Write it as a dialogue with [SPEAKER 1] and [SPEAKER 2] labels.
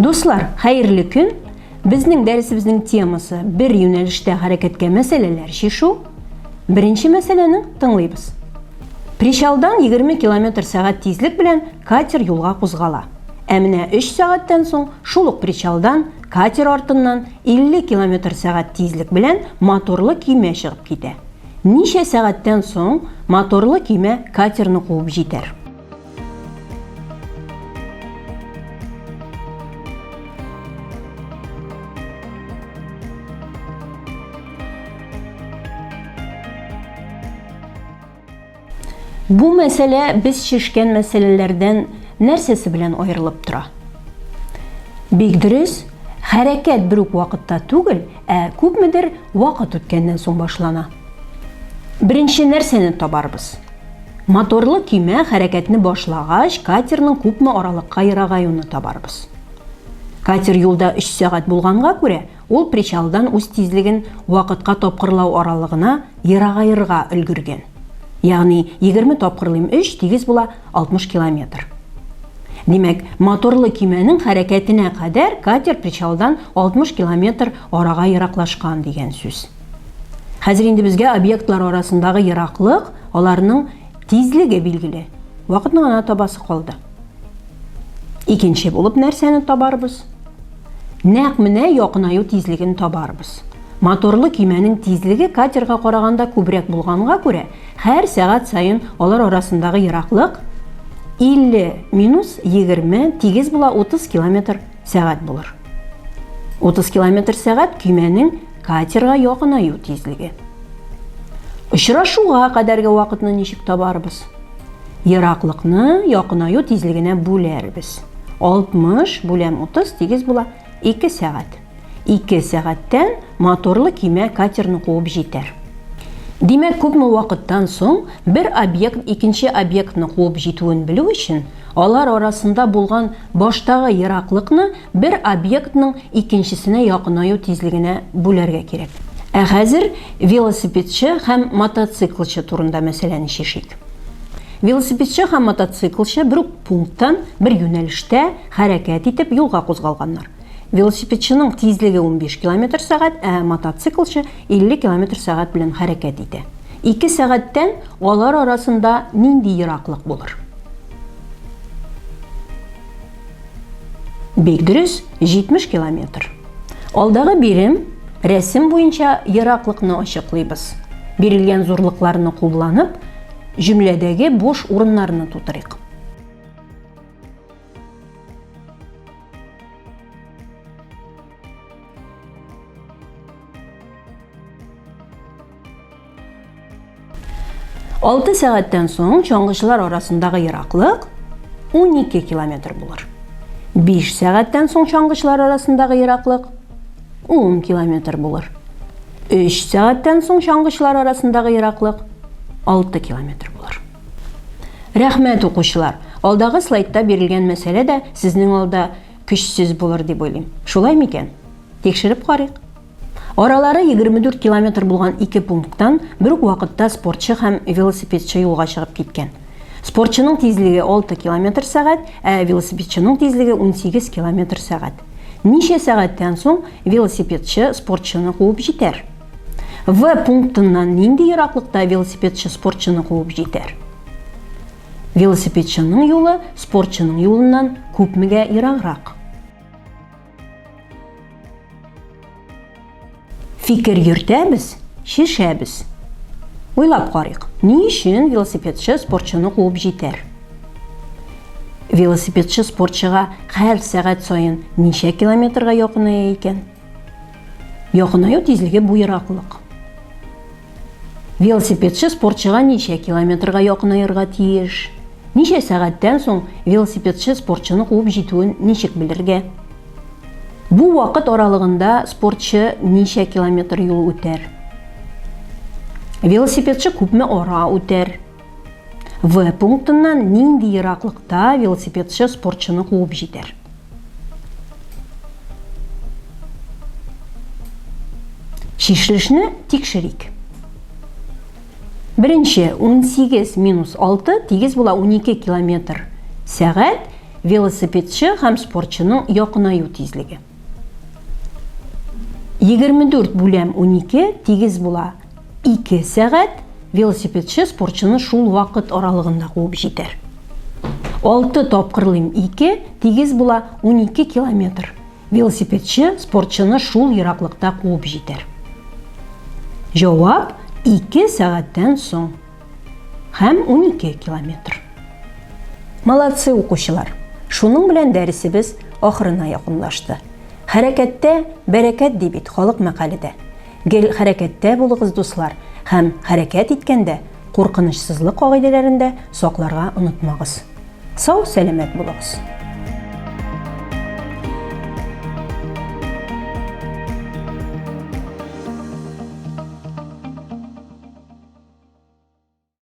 [SPEAKER 1] Дуслар, хәерле көн. Безнең дәресебезнең темасы бер юнәлештә хәрәкәткә мәсьәләләр шишу. Беренче мәсьәләне тыңлыйбыз. Причалдан 20 км/сәгать тизлек белән катер юлга кузгала. Ә менә 3 сәгатьтән соң шул ук причалдан катер артыннан 50 км/сәгать тизлек белән моторлы көймә чыгып китә. Ничә сәгатьтән соң моторлы көймә катерны куып җитәр? Бу мәсьәлә без шишкән мәсьәләләрдән нәрсәсе белән аерылып тора? Бик дөрес, хәрәкәт бер үк вакытта түгел, ә күпмедер вакыт үткәннән соң башлана. Беренче нәрсәне табарбыз. Моторлы көймә хәрәкәтне башлагач, катерның күпме аралыкка ерагаюны табарбыз. Катер юлда 3 сәгать булганга күрә, ул причалдан үз тизлеген вакытка тапкырлау аралыгына ерагайырга өлгергән. Ягъни 20 тапкырлыйм 3 тигез була 60 км. Димәк, моторлы көймәнең хәрәкәтенә кадәр катер причалдан 60 км арага ераклашкан дигән сүз. Хәзер инде безгә объектлар арасындагы ераклык, аларның тизлеге билгеле. Вакытны гына табасы калды. Икенче булып нәрсәне табарбыз? Нәкъ менә якынаю тизлеген табарбыз. Моторлы көймәнең тизлеге катерга караганда күбрәк булганга күрә, һәр сәгать сайын алар арасындагы ераклык 50 минус 20 тигез була 30 км/сәгать булыр. 30 км/сәгать көймәнең катерга якынаю тизлеге. Очрашуга кадәрге вакытны ничек табарбыз? Ераклыкны якынаю тизлегенә бүләрбез. 60 бүләм 30 тигез була 2 сәгать. 2 сәгатьтән моторлы көймә катерны куып җитәр. Димәк, күпме вакыттан соң бер объект икенче объектны куып җитүен белү өчен, алар арасында булган баштагы ераклыкны бер объектның икенчесенә якынаю тизлегенә бүләргә кирәк. Ә хәзер велосипедчы һәм мотоциклчы турында мәсьәләне шишик. Велосипедчы һәм мотоциклчы бер пункттан бер юнәлештә хәрәкәт итеп юлга кузгалганнар. Велосипедчының тизлеге 15 км/сәгать, ә мотоциклчы 50 км/сәгать белән хәрәкәт итә. 2 сәгатьтән алар арасында нинди ераклык булыр? Бик дөрес, 70 км. Алдагы бирем рәсем буенча ераклыкны ачыклыйбыз. Бирелгән зурлыкларны кулланып, җөмләдәге бош урыннарны тутырыйк. Алты сәгатьтән соң чаңгычылар арасындагы ераклык 12 км булыр. 5 сәгатьтән соң чаңгычылар арасындагы ераклык 10 км булыр. 3 сәгатьтән соң чаңгычылар арасындагы ераклык 6 км булыр. Рәхмәт укучылар. Алдагы слайдта бирелгән мәсьәлә дә сезнең алда көчсез булыр дип уйлыйм. Шулай микән? Тикшереп карыйк. Аралары 24 км булган 2 пункттан бер үк вакытта спортчы һәм велосипедчы юлга чыгып киткән. Спортчының тизлеге 6 км/сәгать, ә велосипедчының тизлеге 18 км/сәгать. Ничә сәгатьтән соң велосипедчы спортчыны куып җитәр? В пунктыннан нинди ераклыкта велосипедчы спортчыны куып җитәр? Велосипедчының юлы спортчының юлыннан күпмегә ераграк? Фикер йөртәбез, шишәбез. Уйлап карыйк. Ни өчен велосипедчы спортчыны куып җитәр? Велосипедчы спортчыга һәр сәгать сайын ничә километрга якыная икән? Якынаю тизлеге бу ераклык. Велосипедчы спортчыга ничә километрга якынаерга тиеш? Ничә сәгатьтән соң велосипедчы спортчыны куып җитүен ничек белергә? Бу вакыт аралыгында спортчы ничә километр юл үтәр? Велосипедчы күпме ара үтәр? В пунктыннан нинди ераклыкта велосипедчы спортчыны куып җитәр? Шишелешне тикшерик. Беренче 18 минус 6 тигез була 12 км/сәгать велосипедчі һәм спортчының якынаю тизлеге. 24 бүләм 12 тигез була. 2 сәгать велосипедчі спортчыны шул вакыт аралыгында куып җитәр. 6 тапкырлым 2 тигез була 12 километр. Велосипедчі спортчыны шул ераклыкта куып җитәр. Җавап 2 сәгатьтән соң һәм 12 километр. Молодцы укучылар. Шуның белән дәресебез ахырына якынлашты. Хәрәкәттә бәрәкәт дип бит халык мәкаледә. Гел хәрәкәттә булыгыз дуслар һәм хәрәкәт иткәндә куркынычсызлык кагыйдәләрендә сакларга онытмагыз. Сау, сәламәт булыгыз.